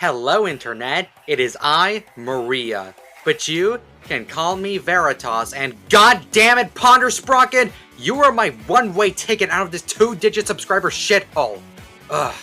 Hello Internet, it is I, Maria. But you can call me Veritas, and god damn it, Ponder Sprocket, you are my one-way ticket out of this 2-digit subscriber shithole. Ugh.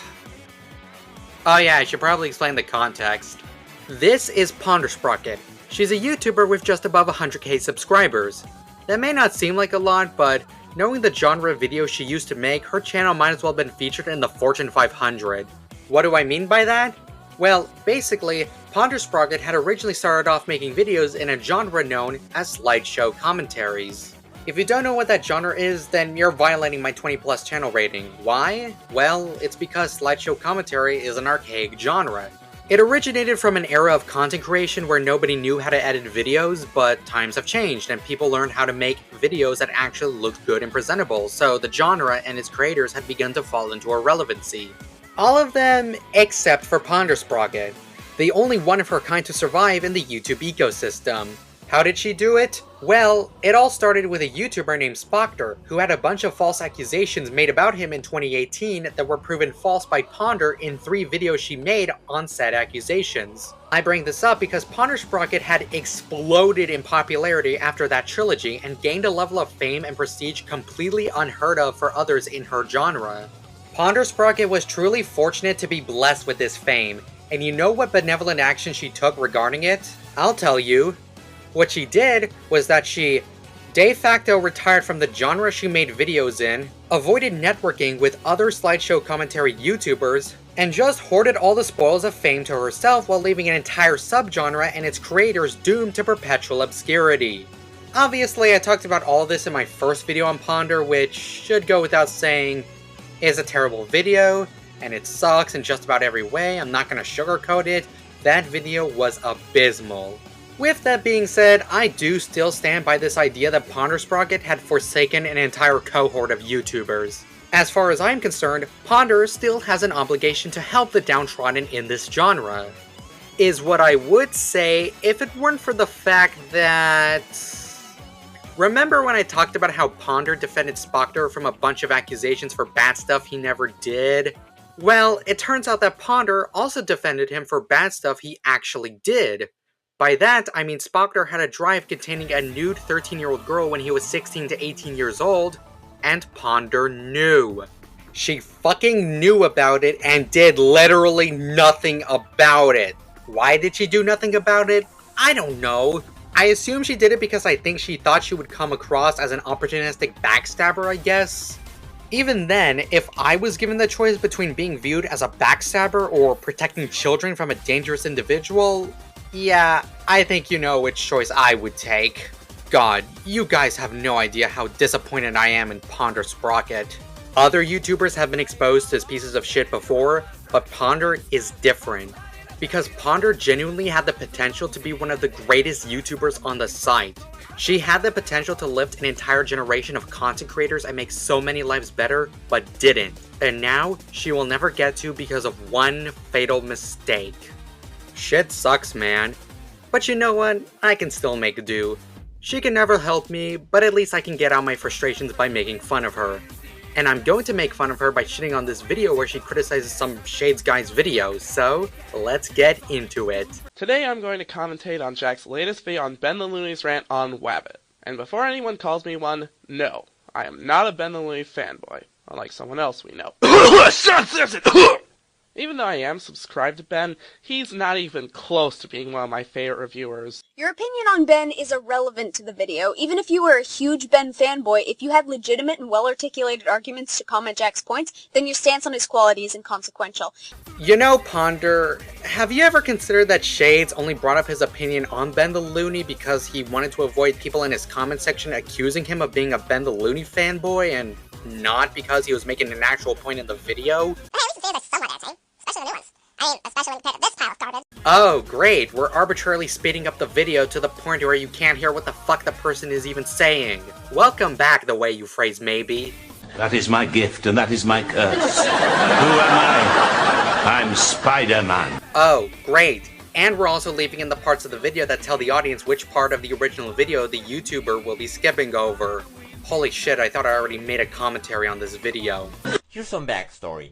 Oh yeah, I should probably explain the context. This is Ponder Sprocket. She's a YouTuber with just above 100k subscribers. That may not seem like a lot, but knowing the genre of videos she used to make, her channel might as well have been featured in the Fortune 500. What do I mean by that? Well, basically, Ponder Sprocket had originally started off making videos in a genre known as slideshow commentaries. If you don't know what that genre is, then you're violating my 20+ channel rating. Why? Well, it's because slideshow commentary is an archaic genre. It originated from an era of content creation where nobody knew how to edit videos, but times have changed and people learned how to make videos that actually looked good and presentable, so the genre and its creators had begun to fall into irrelevancy. All of them except for Ponder Sprocket, the only one of her kind to survive in the YouTube ecosystem. How did she do it? Well, it all started with a YouTuber named Sprocket, who had a bunch of false accusations made about him in 2018 that were proven false by Ponder in 3 videos she made on said accusations. I bring this up because Ponder Sprocket had exploded in popularity after that trilogy and gained a level of fame and prestige completely unheard of for others in her genre. Ponder Sprocket was truly fortunate to be blessed with this fame, and you know what benevolent action she took regarding it? I'll tell you. What she did was that she de facto retired from the genre she made videos in, avoided networking with other slideshow commentary YouTubers, and just hoarded all the spoils of fame to herself while leaving an entire subgenre and its creators doomed to perpetual obscurity. Obviously, I talked about all this in my first video on Ponder, which should go without saying is a terrible video, and it sucks in just about every way. I'm not gonna sugarcoat it. That video was abysmal. With that being said, I do still stand by this idea that Ponder Sprocket had forsaken an entire cohort of YouTubers. As far as I'm concerned, Ponder still has an obligation to help the downtrodden in this genre. Is what I would say if it weren't for the fact that... Remember when I talked about how Ponder defended Sprocket from a bunch of accusations for bad stuff he never did? Well, it turns out that Ponder also defended him for bad stuff he actually did. By that, I mean Sprocket had a drive containing a nude 13-year-old girl when he was 16 to 18 years old, and Ponder knew. She fucking knew about it and did literally nothing about it. Why did she do nothing about it? I don't know. I assume she did it because I think she thought she would come across as an opportunistic backstabber, I guess. Even then, if I was given the choice between being viewed as a backstabber or protecting children from a dangerous individual, yeah, I think you know which choice I would take. God, you guys have no idea how disappointed I am in Ponder Sprocket. Other YouTubers have been exposed to pieces of shit before, but Ponder is different. Because Ponder genuinely had the potential to be one of the greatest YouTubers on the site. She had the potential to lift an entire generation of content creators and make so many lives better, but didn't. And now, she will never get to because of one fatal mistake. Shit sucks, man. But you know what? I can still make do. She can never help me, but at least I can get out my frustrations by making fun of her. And I'm going to make fun of her by shitting on this video where she criticizes some Shades guy's video, so let's get into it. Today I'm going to commentate on Jack's latest video on Ben the Looney's rant on Wabbit. And before anyone calls me one, no, I am not a Ben the Looney fanboy, unlike someone else we know. Even though I am subscribed to Ben, he's not even close to being one of my favorite reviewers. Your opinion on Ben is irrelevant to the video. Even if you were a huge Ben fanboy, if you had legitimate and well-articulated arguments to comment Jack's points, then your stance on his quality is inconsequential. You know, Ponder, have you ever considered that Shades only brought up his opinion on Ben the Looney because he wanted to avoid people in his comment section accusing him of being a Ben the Looney fanboy, and not because he was making an actual point in the video? Hey, we can say that's somewhat entertaining. Especially the new ones. I mean, especially when compared to this pile of garbage. Oh, great. We're arbitrarily speeding up the video to the point where you can't hear what the fuck the person is even saying. Welcome back, the way you phrase maybe. That is my gift, and that is my curse. Who am I? I'm Spider-Man. Oh, great. And we're also leaving in the parts of the video that tell the audience which part of the original video the YouTuber will be skipping over. Holy shit, I thought I already made a commentary on this video. Here's some backstory.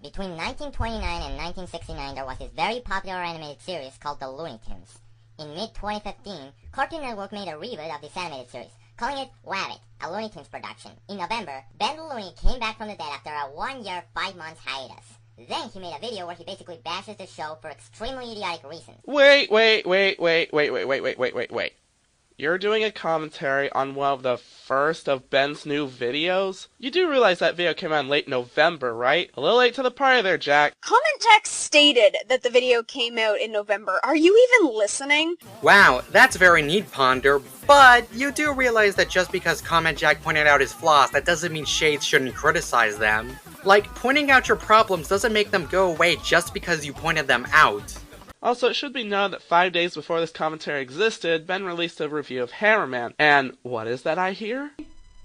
Between 1929 and 1969, there was this very popular animated series called the Looney Tunes. In mid-2015, Cartoon Network made a reboot of this animated series, calling it Wabbit, a Looney Tunes production. In November, Ben the Looney came back from the dead after a 1-year, 5-month hiatus. Then he made a video where he basically bashes the show for extremely idiotic reasons. Wait. You're doing a commentary on one of the first of Ben's new videos? You do realize that video came out in late November, right? A little late to the party there, Jack. Comment Jack stated that the video came out in November. Are you even listening? Wow, that's very neat, Ponder, but you do realize that just because Comment Jack pointed out his flaws, that doesn't mean Shades shouldn't criticize them. Like, pointing out your problems doesn't make them go away just because you pointed them out. Also, it should be known that 5 days before this commentary existed, Ben released a review of Hammerman. And what is that I hear?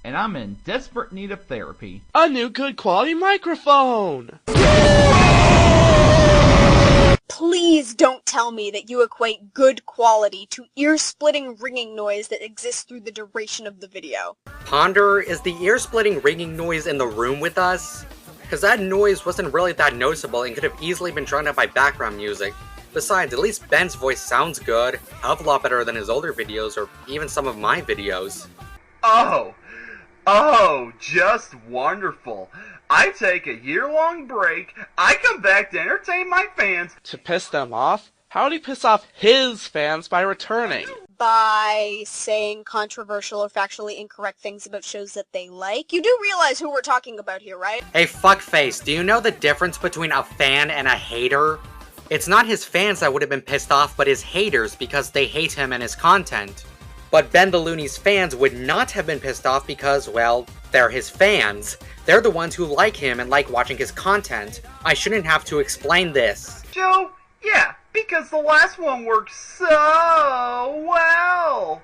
And I'm in desperate need of therapy. A new good quality microphone! Please don't tell me that you equate good quality to ear-splitting ringing noise that exists through the duration of the video. Ponder, is the ear-splitting ringing noise in the room with us? Because that noise wasn't really that noticeable and could have easily been drowned out by background music. Besides, at least Ben's voice sounds good, a hell of a lot better than his older videos or even some of my videos. Oh, just wonderful. I take a year-long break, I come back to entertain my fans. To piss them off? How would he piss off his fans by returning? By saying controversial or factually incorrect things about shows that they like. You do realize who we're talking about here, right? Hey fuckface, do you know the difference between a fan and a hater? It's not his fans that would have been pissed off, but his haters because they hate him and his content. But Ben the Looney's fans would not have been pissed off because, well, they're his fans. They're the ones who like him and like watching his content. I shouldn't have to explain this. Joe, yeah, because the last one worked so well.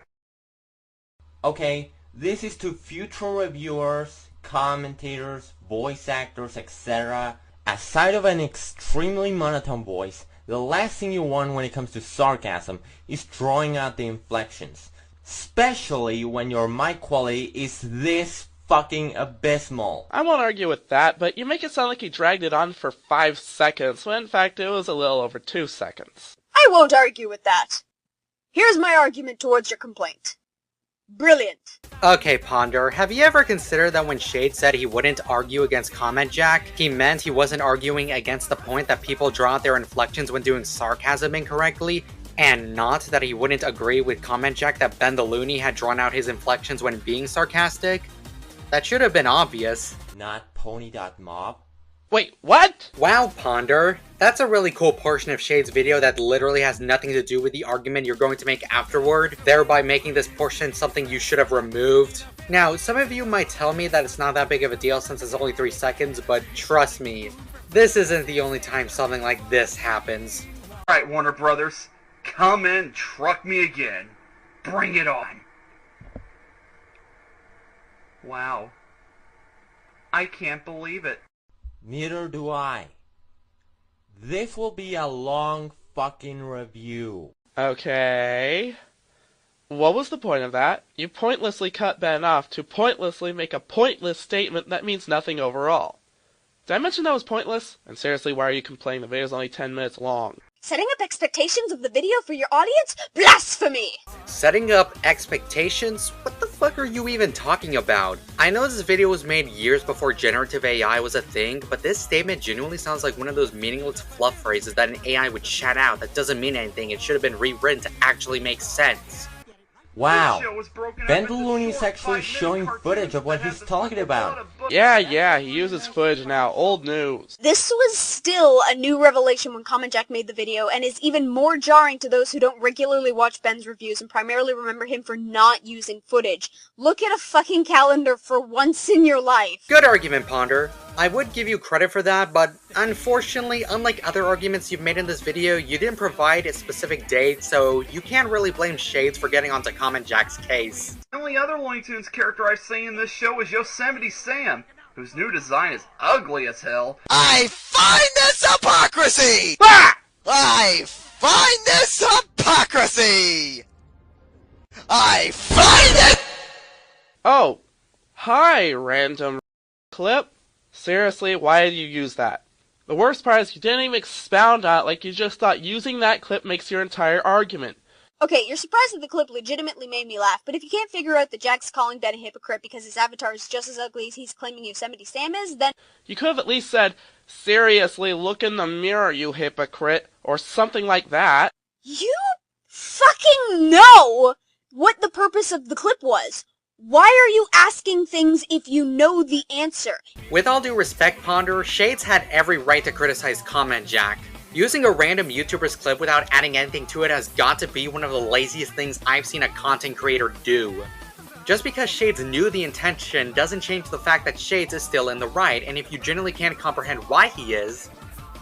Okay, this is to future reviewers, commentators, voice actors, etc. Aside of an extremely monotone voice, the last thing you want when it comes to sarcasm is drawing out the inflections. Especially when your mic quality is this fucking abysmal. I won't argue with that, but you make it sound like he dragged it on for 5 seconds, when in fact it was a little over 2 seconds. I won't argue with that. Here's my argument towards your complaint. Brilliant. Okay, Ponder, have you ever considered that when Shade said he wouldn't argue against Comment Jack, he meant he wasn't arguing against the point that people draw out their inflections when doing sarcasm incorrectly, and not that he wouldn't agree with Comment Jack that Ben the Looney had drawn out his inflections when being sarcastic? That should have been obvious. Not pony.mob. Wait, what? Wow, Ponder. That's a really cool portion of Shade's video that literally has nothing to do with the argument you're going to make afterward, thereby making this portion something you should have removed. Now, some of you might tell me that it's not that big of a deal since it's only 3 seconds, but trust me, this isn't the only time something like this happens. Alright, Warner Brothers, come in, truck me again. Bring it on. Wow. I can't believe it. Neither do I. This will be a long fucking review. Okay. What was the point of that? You pointlessly cut Ben off to pointlessly make a pointless statement that means nothing overall. Did I mention that was pointless? And seriously, why are you complaining? The video's only 10 minutes long. Setting up expectations of the video for your audience? Blasphemy! Setting up expectations? What the fuck are you even talking about? I know this video was made years before generative AI was a thing, but this statement genuinely sounds like one of those meaningless fluff phrases that an AI would shout out that doesn't mean anything. It should have been rewritten to actually make sense. Wow, Ben the Looney's actually showing footage of what he's talking about. Yeah, he uses footage now, old news. This was still a new revelation when Comment Jack made the video, and is even more jarring to those who don't regularly watch Ben's reviews and primarily remember him for not using footage. Look at a fucking calendar for once in your life. Good argument, Ponder. I would give you credit for that, but unfortunately, unlike other arguments you've made in this video, you didn't provide a specific date, so you can't really blame Shades for getting onto Comment Jack's case. The only other Looney Tunes character I've seen in this show is Yosemite Sam, whose new design is ugly as hell. I find this hypocrisy! Ah! I find this hypocrisy! I find it! Oh, hi, random clip. Seriously, why did you use that? The worst part is you didn't even expound on it, like you just thought using that clip makes your entire argument. Okay, you're surprised that the clip legitimately made me laugh, but if you can't figure out that Jack's calling Ben a hypocrite because his avatar is just as ugly as he's claiming Yosemite Sam is, then... You could have at least said, "Seriously, look in the mirror, you hypocrite," or something like that. You fucking know what the purpose of the clip was. Why are you asking things if you know the answer? With all due respect, Ponder, Shades had every right to criticize Comment Jack. Using a random YouTuber's clip without adding anything to it has got to be one of the laziest things I've seen a content creator do. Just because Shades knew the intention doesn't change the fact that Shades is still in the right, and if you genuinely can't comprehend why he is,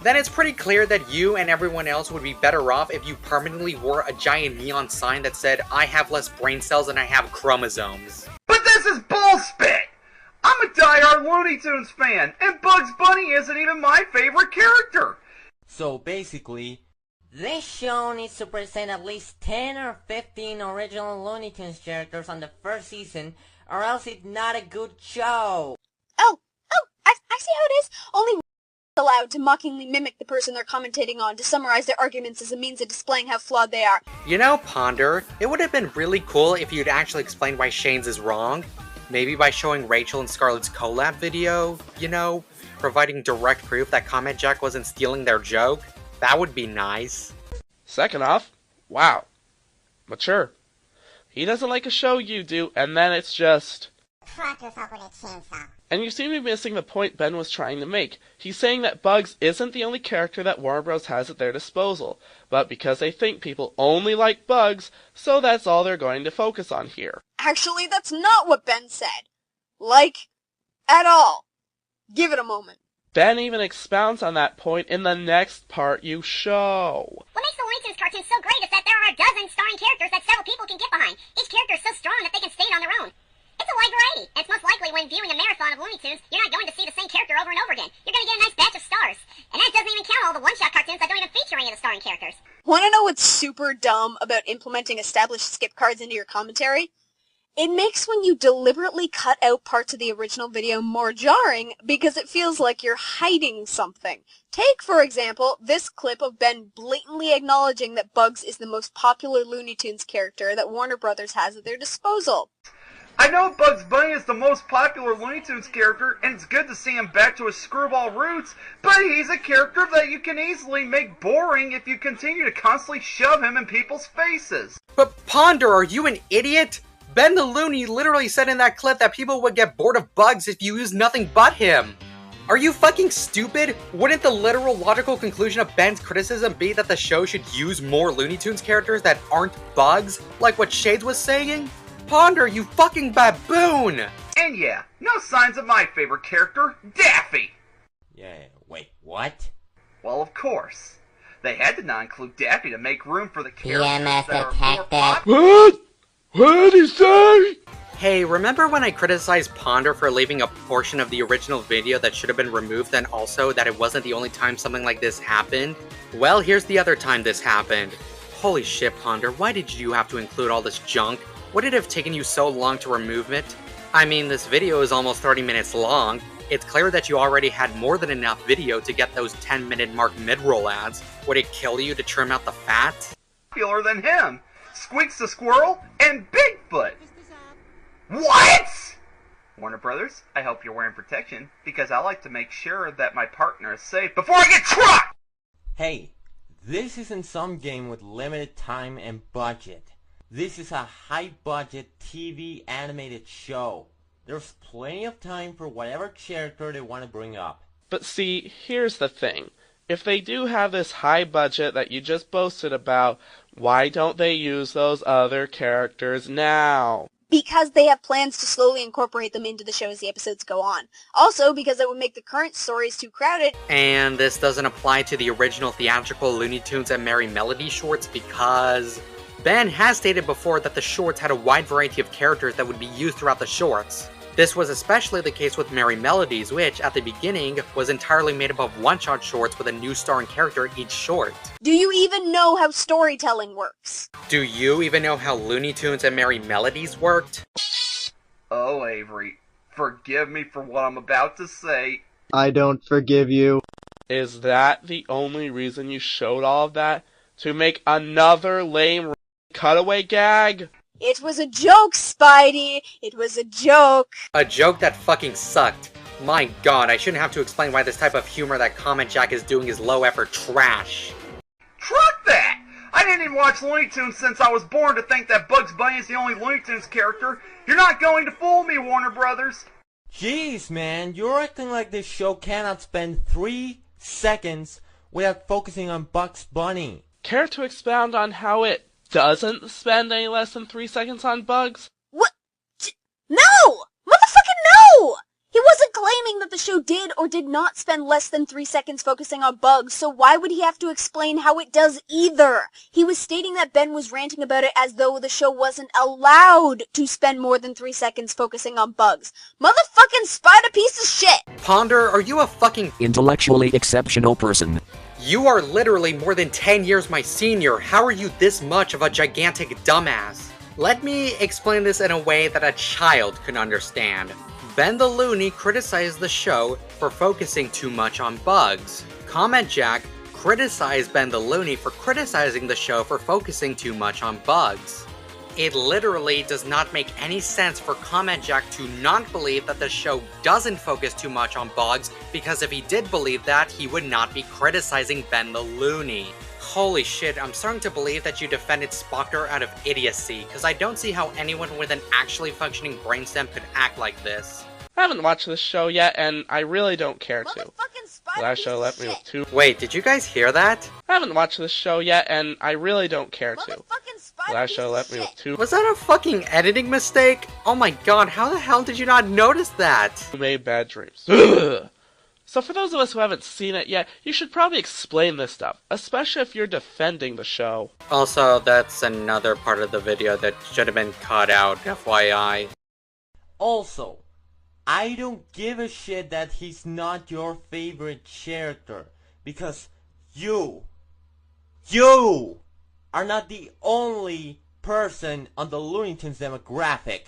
then it's pretty clear that you and everyone else would be better off if you permanently wore a giant neon sign that said, "I have less brain cells than I have chromosomes." But this is bullspit! I'm a diehard Looney Tunes fan, and Bugs Bunny isn't even my favorite character! So basically, this show needs to present at least 10 or 15 original Looney Tunes characters on the first season, or else it's not a good show. I see how it is. Only allowed to mockingly mimic the person they're commentating on to summarize their arguments as a means of displaying how flawed they are. You know, Ponder, it would have been really cool if you'd actually explained why Shades is wrong. Maybe by showing Rachel and Scarlett's collab video, you know? Providing direct proof that Comment Jack wasn't stealing their joke. That would be nice. Second off, wow. Mature. He doesn't like a show you do, and then it's just... Trap yourself with a chainsaw. And you seem to be missing the point Ben was trying to make. He's saying that Bugs isn't the only character that Warner Bros. Has at their disposal, but because they think people only like Bugs, so that's all they're going to focus on here. Actually, that's not what Ben said. Like, at all. Give it a moment. Ben even expounds on that point in the next part you show. What makes the Looney Tunes cartoon so great is that there are a dozen starring characters that several people can get behind. Each character is so strong that they can stand on their own. It's a wide variety, and it's most likely when viewing a marathon of Looney Tunes, you're not going to see the same character over and over again. You're going to get a nice batch of stars. And that doesn't even count all the one-shot cartoons that don't even feature any of the starring characters. Want to know what's super dumb about implementing established skip cards into your commentary? It makes when you deliberately cut out parts of the original video more jarring because it feels like you're hiding something. Take, for example, this clip of Ben blatantly acknowledging that Bugs is the most popular Looney Tunes character that Warner Bros. Has at their disposal. I know Bugs Bunny is the most popular Looney Tunes character, and it's good to see him back to his screwball roots, but he's a character that you can easily make boring if you continue to constantly shove him in people's faces. But Ponder, are you an idiot? Ben the Looney literally said in that clip that people would get bored of Bugs if you use nothing but him. Are you fucking stupid? Wouldn't the literal logical conclusion of Ben's criticism be that the show should use more Looney Tunes characters that aren't Bugs, like what Shades was saying? Ponder, you fucking baboon! And yeah, no signs of my favorite character, Daffy! Yeah, wait, what? Well, of course. They had to not include Daffy to make room for the characters PMS that are more detected. popular. What'd he say? Hey, remember when I criticized Ponder for leaving a portion of the original video that should have been removed, and also that it wasn't the only time something like this happened? Well, here's the other time this happened. Holy shit, Ponder, why did you have to include all this junk? Would it have taken you so long to remove it? I mean, this video is almost 30 minutes long. It's clear that you already had more than enough video to get those 10-minute mark mid-roll ads. Would it kill you to trim out the fat? Popular than him. Squeaks the Squirrel and Bigfoot. What? Warner Brothers, I hope you're wearing protection, because I like to make sure that my partner is safe before I get trucked! Hey, this isn't some game with limited time and budget. This is a high-budget TV animated show. There's plenty of time for whatever character they want to bring up. But see, here's the thing. If they do have this high budget that you just boasted about, why don't they use those other characters now? Because they have plans to slowly incorporate them into the show as the episodes go on. Also, because it would make the current stories too crowded. And this doesn't apply to the original theatrical Looney Tunes and Merry Melody shorts because Ben has stated before that the shorts had a wide variety of characters that would be used throughout the shorts. This was especially the case with Merry Melodies, which, at the beginning, was entirely made up of one-shot shorts with a new starring character each short. Do you even know how storytelling works? Do you even know how Looney Tunes and Merry Melodies worked? Oh, Avery, forgive me for what I'm about to say. I don't forgive you. Is that the only reason you showed all of that? To make another lame cutaway gag? It was a joke, Spidey! It was a joke! A joke that fucking sucked. My god, I shouldn't have to explain why this type of humor that Comment Jack is doing is low-effort trash. Truck that! I didn't even watch Looney Tunes since I was born to think that Bugs Bunny is the only Looney Tunes character. You're not going to fool me, Warner Brothers! Jeez, man, you're acting like this show cannot spend 3 seconds without focusing on Bugs Bunny. Care to expound on how it doesn't spend any less than 3 seconds on Bugs? What? No! Motherfucking no! He wasn't claiming that the show did or did not spend less than 3 seconds focusing on Bugs, so why would he have to explain how it does either? He was stating that Ben was ranting about it as though the show wasn't allowed to spend more than 3 seconds focusing on Bugs. Motherfucking Spider piece of shit! Ponder, are you a fucking intellectually exceptional person? You are literally more than 10 years my senior. How are you this much of a gigantic dumbass? Let me explain this in a way that a child can understand. Ben the Looney criticized the show for focusing too much on Bugs. Comment Jack criticized Ben the Looney for criticizing the show for focusing too much on Bugs. It literally does not make any sense for Comment Jack to not believe that the show doesn't focus too much on Bugs, because if he did believe that, he would not be criticizing Ben the Looney. Holy shit, I'm starting to believe that you defended Sprocket out of idiocy, because I don't see how anyone with an actually functioning brainstem could act like this. I haven't watched this show yet, and I really don't care to. The last show left me with 2. Wait, did you guys hear that? I haven't watched this show yet, and I really don't care to. The last show left me with 2. Was that a fucking editing mistake? Oh my god, how the hell did you not notice that? Who made bad dreams? So for those of us who haven't seen it yet, you should probably explain this stuff, especially if you're defending the show. Also, that's another part of the video that should have been cut out, FYI. Also, I don't give a shit that he's not your favorite character, because you are not the only person on the Looney Tunes demographic.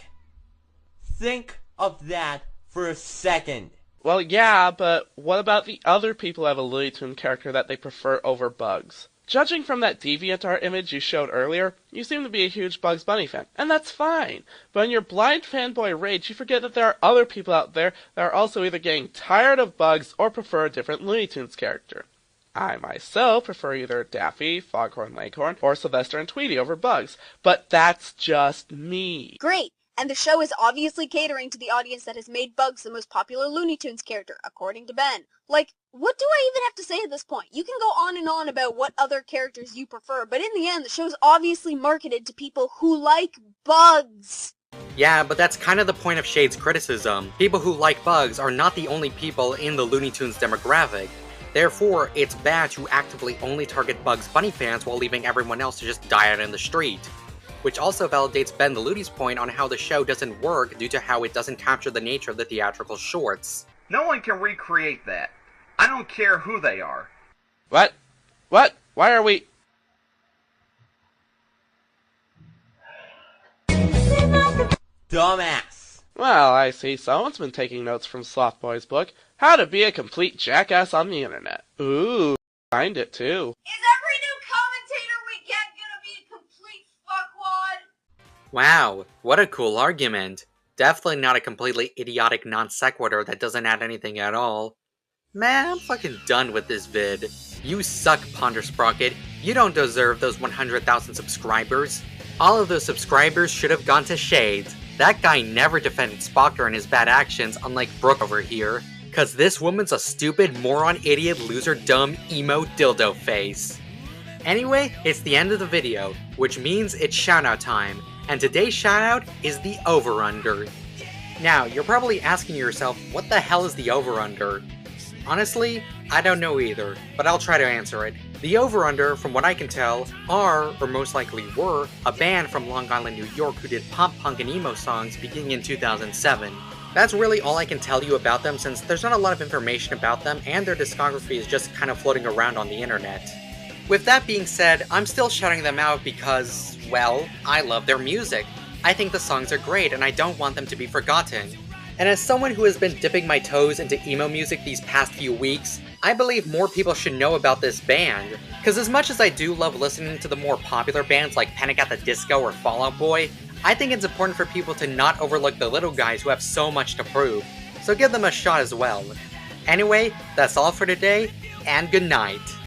Think of that for a second. Well, yeah, but what about the other people who have a Looney Tunes character that they prefer over Bugs? Judging from that DeviantArt image you showed earlier, you seem to be a huge Bugs Bunny fan, and that's fine. But in your blind fanboy rage, you forget that there are other people out there that are also either getting tired of Bugs or prefer a different Looney Tunes character. I myself prefer either Daffy, Foghorn Leghorn, or Sylvester and Tweety over Bugs, but that's just me. Great! And the show is obviously catering to the audience that has made Bugs the most popular Looney Tunes character, according to Ben. Like, what do I even have to say at this point? You can go on and on about what other characters you prefer, but in the end, the show's obviously marketed to people who like Bugs. Yeah, but that's kind of the point of Shade's criticism. People who like Bugs are not the only people in the Looney Tunes demographic. Therefore, it's bad to actively only target Bugs Bunny fans while leaving everyone else to just die out in the street. Which also validates Ben the Looney's point on how the show doesn't work due to how it doesn't capture the nature of the theatrical shorts. No one can recreate that. I don't care who they are. What? What? Why are we... Dumbass. Well, I see someone's been taking notes from Slothboy's book, How to Be a Complete Jackass on the Internet. Ooh, find it too. Is every new commentator we get gonna be a complete fuckwad? Wow, what a cool argument. Definitely not a completely idiotic non sequitur that doesn't add anything at all. Man, I'm fucking done with this vid. You suck, Ponder Sprocket. You don't deserve those 100,000 subscribers. All of those subscribers should have gone to Shades. That guy never defended Spocker and his bad actions, unlike Brooke over here. Cause this woman's a stupid, moron, idiot, loser, dumb, emo, dildo face. Anyway, it's the end of the video, which means it's shoutout time. And today's shoutout is the over-under. Now, you're probably asking yourself, what the hell is the over-under? Honestly, I don't know either, but I'll try to answer it. The over-under, from what I can tell, are, or most likely were, a band from Long Island, New York who did pop punk and emo songs beginning in 2007. That's really all I can tell you about them since there's not a lot of information about them and their discography is just kind of floating around on the internet. With that being said, I'm still shouting them out because, well, I love their music. I think the songs are great and I don't want them to be forgotten. And as someone who has been dipping my toes into emo music these past few weeks, I believe more people should know about this band, because as much as I do love listening to the more popular bands like Panic! At the Disco or Fall Out Boy, I think it's important for people to not overlook the little guys who have so much to prove, so give them a shot as well. Anyway, that's all for today, and good night.